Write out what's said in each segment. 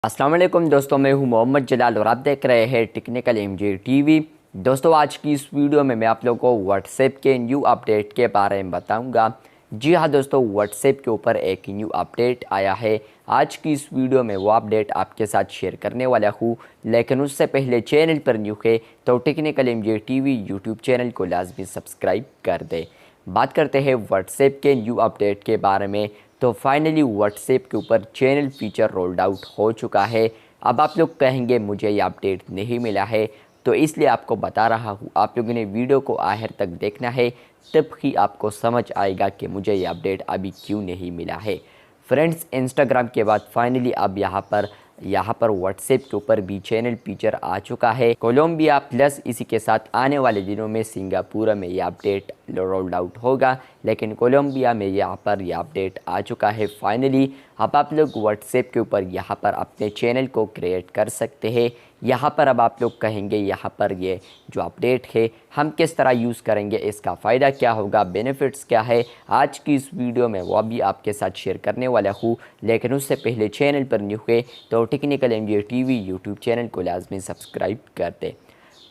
अस्सलाम वालेकुम दोस्तों, मैं हूं मोहम्मद जलाल और आप देख रहे हैं टेक्निकल एमजे टीवी। दोस्तों, आज की इस वीडियो में मैं आप लोगों को व्हाट्सएप के न्यू अपडेट के बारे में बताऊंगा। जी हां दोस्तों, व्हाट्सएप के ऊपर एक न्यू अपडेट आया है। आज की इस वीडियो में वो अपडेट आपके साथ शेयर करने वाला हूं, लेकिन उससे पहले चैनल पर न्यू है तो technical MJ TV YouTube channel को लाजमी सब्सक्राइब कर दें। बात करते हैं व्हाट्सएप के न्यू अपडेट के बारे में। तो फाइनली व्हाट्सएप के ऊपर चैनल फीचर रोल्ड आउट हो चुका है। अब आप लोग कहेंगे मुझे ये अपडेट नहीं मिला है, तो इसलिए आपको बता रहा हूँ। आप लोगों ने वीडियो को आखिर तक देखना है, तब ही आपको समझ आएगा कि मुझे ये अपडेट अभी क्यों नहीं मिला है। फ्रेंड्स, इंस्टाग्राम के बाद फाइनली अब यहाँ पर व्हाट्सएप के ऊपर भी चैनल फीचर आ चुका है। कोलंबिया प्लस इसी के साथ आने वाले दिनों में सिंगापुर में ये अपडेट रोल्ड आउट होगा, लेकिन कोलंबिया में यहाँ पर यह अपडेट आ चुका है फाइनली। अब आप लोग व्हाट्सएप के ऊपर यहाँ पर अपने चैनल को क्रिएट कर सकते हैं। यहाँ पर अब आप लोग कहेंगे यहाँ पर ये जो अपडेट है हम किस तरह यूज़ करेंगे, इसका फ़ायदा क्या होगा, बेनिफिट्स क्या है, आज की इस वीडियो में वो भी आपके साथ शेयर करने वाला हूँ। लेकिन उससे पहले चैनल पर न्यू है तो technical MJ TV YouTube channel को लाजमी सब्सक्राइब कर दें।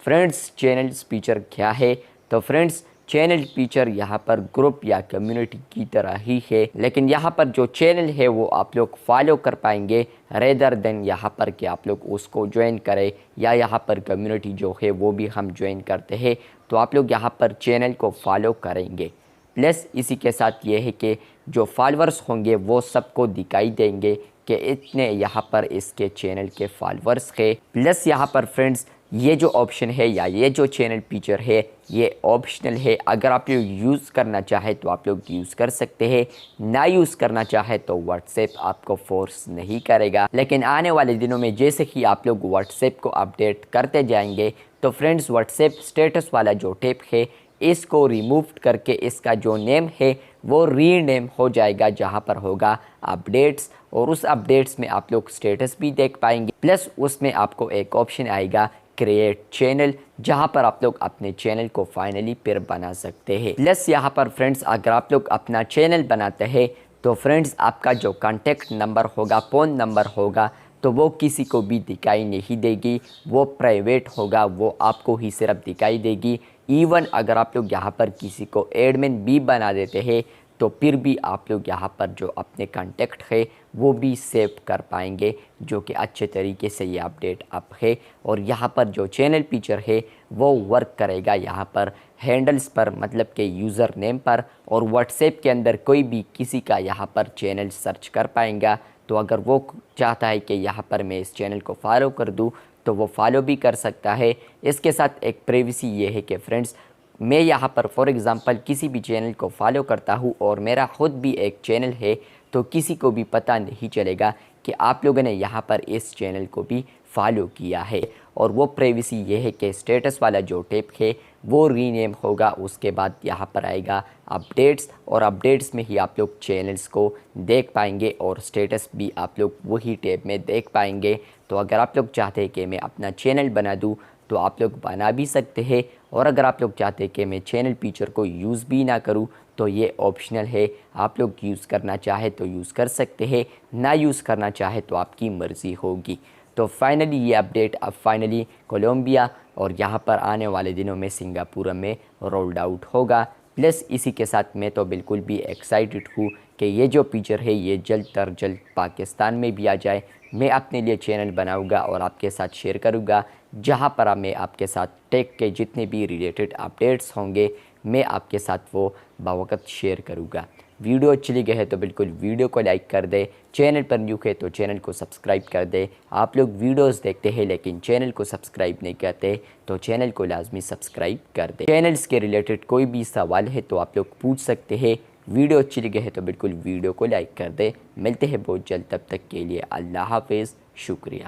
फ्रेंड्स, चैनल फीचर क्या है? तो फ्रेंड्स, चैनल फीचर यहाँ पर ग्रुप या कम्युनिटी की तरह ही है, लेकिन यहाँ पर जो चैनल है वो आप लोग फॉलो कर पाएंगे रेदर देन यहाँ पर कि आप लोग उसको ज्वाइन करें, या यहाँ पर कम्युनिटी जो है वो भी हम ज्वाइन करते हैं तो आप लोग यहाँ पर चैनल को फॉलो करेंगे। प्लस इसी के साथ ये है कि जो फॉलोअर्स होंगे वो सबको दिखाई देंगे कि इतने यहाँ पर इसके चैनल के फॉलोअर्स है। प्लस यहाँ पर फ्रेंड्स, ये जो ऑप्शन है या ये जो चैनल फीचर है ये ऑप्शनल है। अगर आप लोग यूज़ करना चाहे तो आप लोग यूज़ कर सकते हैं, ना यूज़ करना चाहे तो व्हाट्सएप आपको फोर्स नहीं करेगा। लेकिन आने वाले दिनों में जैसे ही आप लोग व्हाट्सएप को अपडेट करते जाएंगे तो फ्रेंड्स, व्हाट्सएप स्टेटस वाला जो टैब है इसको रिमूव करके इसका जो नेम है वो रीनेम हो जाएगा, जहां पर होगा अपडेट्स, और उस अपडेट्स में आप लोग स्टेटस भी देख पाएंगे। प्लस उसमें आपको एक ऑप्शन आएगा क्रिएट चैनल, जहां पर आप लोग अपने चैनल को फाइनली फिर बना सकते हैं। प्लस यहाँ पर फ्रेंड्स, अगर आप लोग अपना चैनल बनाते हैं तो फ्रेंड्स आपका जो कॉन्टेक्ट नंबर होगा, फ़ोन नंबर होगा, तो वो किसी को भी दिखाई नहीं देगी, वो प्राइवेट होगा, वो आपको ही सिर्फ दिखाई देगी। इवन अगर आप लोग यहाँ पर किसी को एडमिन भी बना देते हैं तो फिर भी आप लोग यहाँ पर जो अपने कॉन्टेक्ट है वो भी सेव कर पाएंगे, जो कि अच्छे तरीके से ये अपडेट अप है। और यहाँ पर जो चैनल फीचर है वो वर्क करेगा यहाँ पर हैंडल्स पर, मतलब के यूज़र नेम पर, और व्हाट्सएप के अंदर कोई भी किसी का यहाँ पर चैनल सर्च कर पाएंगा। तो अगर वो चाहता है कि यहाँ पर मैं इस चैनल को फॉलो कर दूँ तो वो फॉलो भी कर सकता है। इसके साथ एक प्राइवेसी ये है कि फ्रेंड्स, मैं यहाँ पर फॉर एग्ज़ाम्पल किसी भी चैनल को फॉलो करता हूँ और मेरा ख़ुद भी एक चैनल है, तो किसी को भी पता नहीं चलेगा कि आप लोगों ने यहाँ पर इस चैनल को भी फॉलो किया है। और वो प्राइवेसी ये है कि स्टेटस वाला जो टैब है वो रीनेम होगा, उसके बाद यहाँ पर आएगा अपडेट्स, और अपडेट्स में ही आप लोग चैनल्स को देख पाएंगे और स्टेटस भी आप लोग वही टैब में देख पाएंगे। तो अगर आप लोग चाहते हैं कि मैं अपना चैनल बना दूँ तो आप लोग बना भी सकते हैं, और अगर आप लोग चाहते हैं कि मैं चैनल फीचर को यूज़ भी ना करूं तो ये ऑप्शनल है। आप लोग यूज़ करना चाहे तो यूज़ कर सकते हैं, ना यूज़ करना चाहे तो आपकी मर्ज़ी होगी। तो फाइनली ये अपडेट अब फाइनली कोलंबिया और यहाँ पर आने वाले दिनों में सिंगापुर में रोल्ड आउट होगा। प्लस इसी के साथ मैं तो बिल्कुल भी एक्साइटेड हूँ कि ये जो फीचर है ये जल्द तर जल्द पाकिस्तान में भी आ जाए। मैं अपने लिए चैनल बनाऊंगा और आपके साथ शेयर करूंगा, जहां पर मैं आपके साथ टेक के जितने भी रिलेटेड अपडेट्स होंगे मैं आपके साथ वो बावक़्त शेयर करूंगा। वीडियो अच्छी लगी है तो बिल्कुल वीडियो को लाइक कर दे, चैनल पर न्यू है तो चैनल को सब्सक्राइब कर दे। आप लोग वीडियोस देखते हैं लेकिन चैनल को सब्सक्राइब नहीं करते तो चैनल को लाजमी सब्सक्राइब कर दे। चैनल्स के रिलेटेड कोई भी सवाल है तो आप लोग पूछ सकते हैं। वीडियो अच्छी लगी है तो बिल्कुल वीडियो को लाइक कर दे। मिलते हैं बहुत जल्द, तब तक के लिए अल्लाह हाफिज़, शुक्रिया।